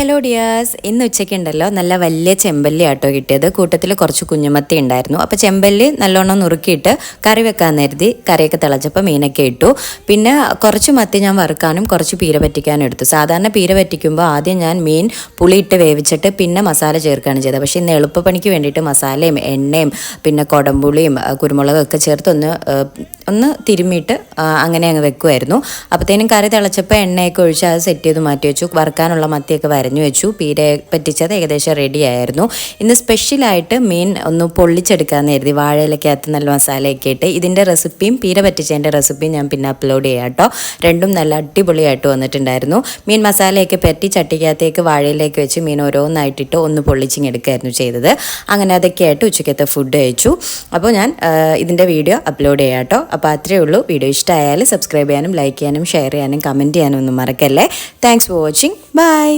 Hello dears, ഇന്ന് ഉച്ചയ്ക്കുണ്ടല്ലോ നല്ല വലിയ ചെമ്പല്ലി ആട്ടോ കിട്ടിയത്. കൂട്ടത്തിൽ കുറച്ച് കുഞ്ഞുമത്തി ഉണ്ടായിരുന്നു. അപ്പോൾ ചെമ്പല്ലി നല്ലോണം നുറുക്കിയിട്ട് കറി വെക്കാൻ കരുതി. കറിയൊക്കെ തിളച്ചപ്പോൾ മീനൊക്കെ ഇട്ടു. പിന്നെ കുറച്ച് മത്തി ഞാൻ വറുക്കാനും കുറച്ച് പീര പറ്റിക്കാനും എടുത്തു. സാധാരണ പീര പറ്റിക്കുമ്പോൾ ആദ്യം ഞാൻ മീൻ പുളിയിട്ട് വേവിച്ചിട്ട് പിന്നെ മസാല ചേർക്കുകയാണ് ചെയ്തത്. പക്ഷേ ഇന്ന് എളുപ്പപ്പണിക്ക് വേണ്ടിയിട്ട് മസാലയും എണ്ണയും പിന്നെ കുടംപുളിയും കുരുമുളകൊക്കെ ചേർത്ത് ഒന്ന് തിരുമ്മിയിട്ട് അങ്ങനെ അങ്ങ് വെക്കുമായിരുന്നു. അപ്പോഴത്തേനും കറി തിളച്ചപ്പോൾ എണ്ണയൊക്കെ ഒഴിച്ച് അത് സെറ്റ് ചെയ്ത് മാറ്റി വെച്ചു. വറുക്കാനുള്ള മത്തിയൊക്കെ വരഞ്ഞു വെച്ചു. പീര പറ്റിച്ചത് ഏകദേശം റെഡി ആയിരുന്നു. ഇന്ന് സ്പെഷ്യലായിട്ട് മീൻ ഒന്ന് പൊള്ളിച്ചെടുക്കാമെന്ന് കരുതി. വാഴയിലക്കകത്ത് നല്ല മസാലയൊക്കെ ഇട്ട് ഇതിൻ്റെ റെസിപ്പിയും പീര പറ്റിച്ചതിൻ്റെ റെസിപ്പിയും ഞാൻ പിന്നെ അപ്ലോഡ് ചെയ്യാം കേട്ടോ. രണ്ടും നല്ല അടിപൊളിയായിട്ട് വന്നിട്ടുണ്ടായിരുന്നു. മീൻ മസാലയൊക്കെ പറ്റി ചട്ടിക്കകത്തേക്ക് വാഴയിലേക്ക് വെച്ച് മീൻ ഓരോന്നായിട്ടിട്ട് ഒന്ന് പൊള്ളിച്ചിങ്ങെടുക്കുകയായിരുന്നു ചെയ്തത്. അങ്ങനെ അതൊക്കെ ആയിട്ട് ഉച്ചയ്ക്കത്തെ ഫുഡ് കഴിച്ചു. അപ്പോൾ ഞാൻ ഇതിൻ്റെ വീഡിയോ അപ്ലോഡ് ചെയ്യാം കേട്ടോ. അപ്പോൾ അത്രയേ ഉള്ളൂ. വീഡിയോ ഇഷ്ടമായാൽ സബ്സ്ക്രൈബ് ചെയ്യാനും ലൈക്ക് ചെയ്യാനും ഷെയർ ചെയ്യാനും കമൻറ്റ് ചെയ്യാനും ഒന്നും മറക്കല്ലേ. Thanks for watching. ബൈ.